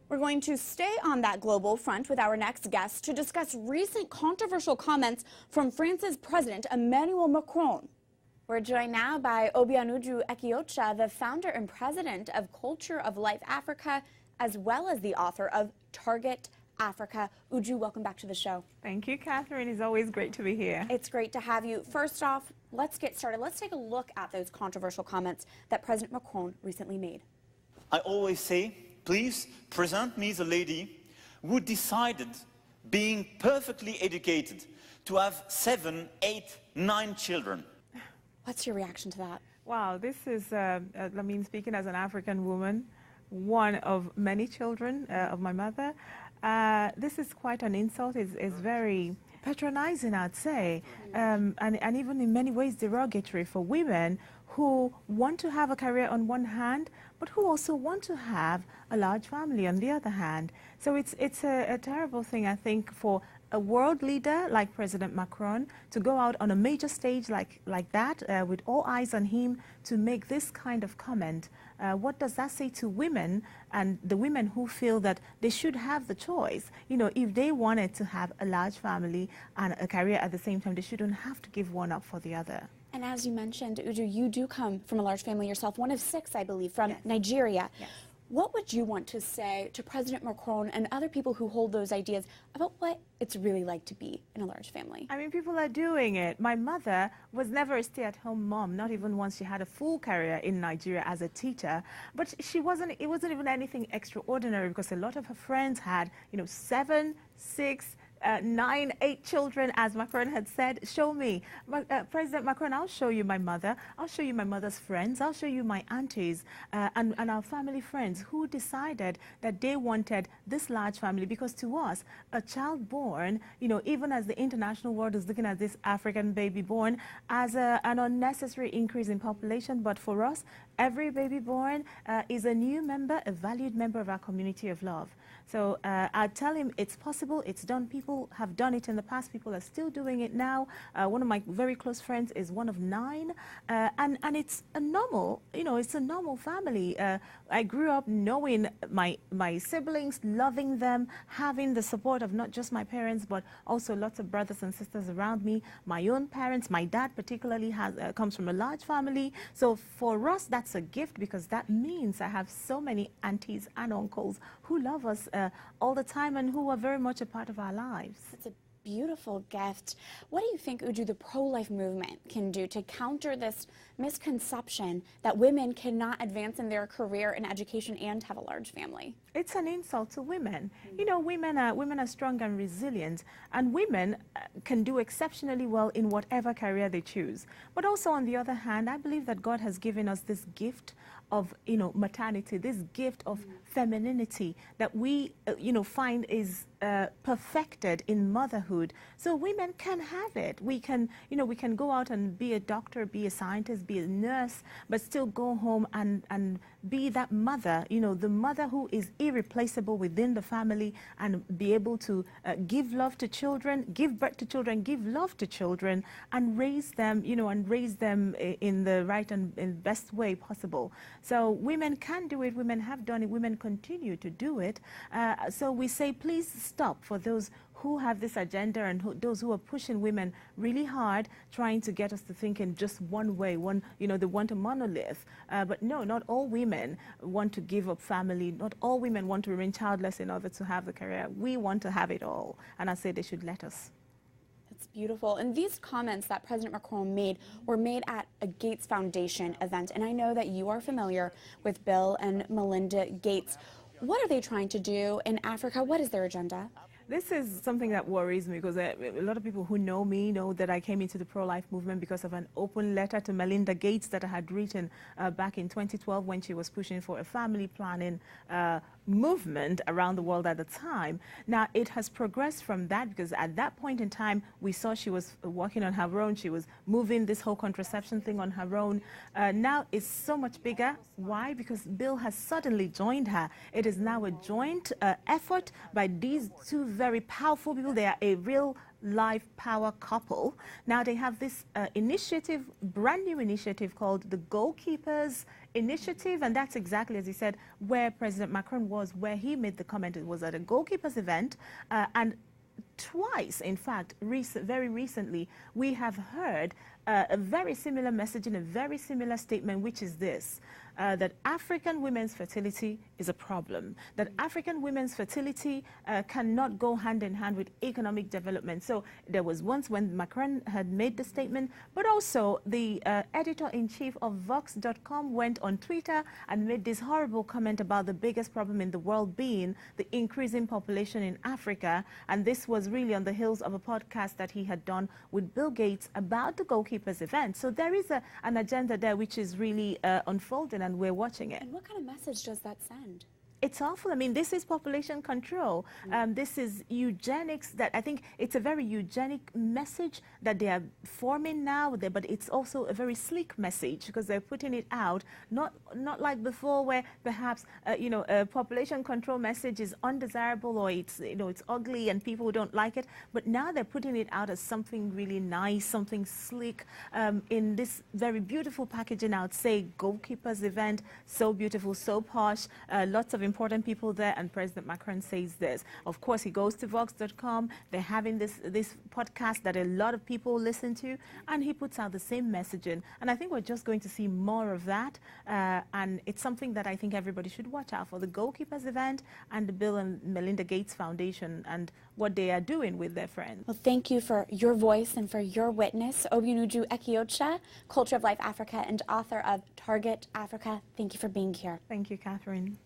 We're going to stay on that global front with our next guest to discuss recent controversial comments from France's President Emmanuel Macron. We're joined now by Obianuju Ekiocha, the founder and president of Culture of Life Africa, as well as the author of Target Africa. Uju, welcome back to the show. Thank you, Catherine. It's always great to be here. It's great to have you. First off, let's get started. Let's take a look at those controversial comments that President Macron recently made. I always say, please present me the lady who decided, being perfectly educated, to have 7, 8, 9 children. What's your reaction to that? Wow, this is, speaking as an African woman, one of many children of my mother, this is quite an insult. It's very patronizing, I'd say, and even in many ways derogatory for women who want to have a career on one hand, but who also want to have a large family on the other hand. So it's a terrible thing, I think, for a world leader like President Macron to go out on a major stage like that with all eyes on him to make this kind of comment. What does that say to women and the women who feel that they should have the choice? You know, if they wanted to have a large family and a career at the same time, they shouldn't have to give one up for the other. And as you mentioned, Uju, you do come from a large family yourself, one of 6, I believe, from Nigeria. Yes. What would you want to say to President Macron and other people who hold those ideas about what it's really like to be in a large family? I mean, people are doing it. My mother was never a stay-at-home mom, not even once she had a full career in Nigeria as a teacher. But it wasn't even anything extraordinary because a lot of her friends had, 7, 6, 9, 8 children, as Macron had said. Show me. President Macron, I'll show you my mother. I'll show you my mother's friends. I'll show you my aunties and our family friends who decided that they wanted this large family, because to us, a child born, even as the international world is looking at this African baby born as an unnecessary increase in population, but for us, every baby born is a new member, a valued member of our community of love. So I tell him it's possible, it's done. People have done it in the past, people are still doing it now. One of my very close friends is one of 9, and it's a normal, it's a normal family. I grew up knowing my siblings, loving them, having the support of not just my parents, but also lots of brothers and sisters around me. My own parents, my dad particularly comes from a large family. So for us, that's a gift, because that means I have so many aunties and uncles who love us all the time and who are very much a part of our lives. It's a beautiful gift. What do you think, Uju, the pro-life movement can do to counter this misconception that women cannot advance in their career and education and have a large family? It's an insult to women. Women are strong and resilient, and women can do exceptionally well in whatever career they choose. But also, on the other hand, I believe that God has given us this gift of maternity, this gift of femininity that we find is perfected in motherhood. So women can have it. We can go out and be a doctor, be a scientist, be a nurse, but still go home and be that mother, the mother who is irreplaceable within the family, and be able to give love to children, give birth to children, give love to children, and raise them, in the right and best way possible. So women can do it, women have done it, women continue to do it. So we say, please stop for those who have this agenda and those who are pushing women really hard, trying to get us to think in just one way. They want a monolith. But no, not all women want to give up family. Not all women want to remain childless in order to have the career. We want to have it all. And I say they should let us. That's beautiful. And these comments that President Macron made were made at a Gates Foundation event. And I know that you are familiar with Bill and Melinda Gates. What are they trying to do in Africa? What is their agenda? This is something that worries me, because a lot of people who know me know that I came into the pro-life movement because of an open letter to Melinda Gates that I had written back in 2012 when she was pushing for a family planning movement around the world at the time. Now, it has progressed from that, because at that point in time, we saw she was working on her own. She was moving this whole contraception thing on her own. Now it's so much bigger. Why? Because Bill has suddenly joined her. It is now a joint effort by these two very powerful people. They are a real life power couple. Now they have this initiative, brand new initiative called the Goalkeepers Initiative, and that's exactly, as you said, where President Macron was, where he made the comment. It was at a goalkeepers event, and twice, in fact, very recently, we have heard a very similar message in a very similar statement, which is this, that African women's fertility is a problem, that African women's fertility cannot go hand in hand with economic development. So there was once when Macron had made the statement, but also the editor-in-chief of Vox.com went on Twitter and made this horrible comment about the biggest problem in the world being the increasing population in Africa. And this was really on the heels of a podcast that he had done with Bill Gates about the Goalkeepers event. So there is an agenda there which is really unfolding, and we're watching it. And what kind of message does that send? It's awful. I mean, this is population control. This is eugenics. That I think it's a very eugenic message that they are forming now, but it's also a very sleek message because they're putting it out, not like before where perhaps, a population control message is undesirable or it's ugly and people don't like it. But now they're putting it out as something really nice, something sleek, in this very beautiful packaging. I would say Goalkeepers event, so beautiful, so posh, lots of important people there, and President Macron says this. Of course, he goes to Vox.com. They're having this podcast that a lot of people listen to, and he puts out the same messaging. And I think we're just going to see more of that, and it's something that I think everybody should watch out for, the Goalkeepers event and the Bill and Melinda Gates Foundation and what they are doing with their friends. Well, thank you for your voice and for your witness. Obianuju Ekiocha, Culture of Life Africa and author of Target Africa. Thank you for being here. Thank you, Catherine.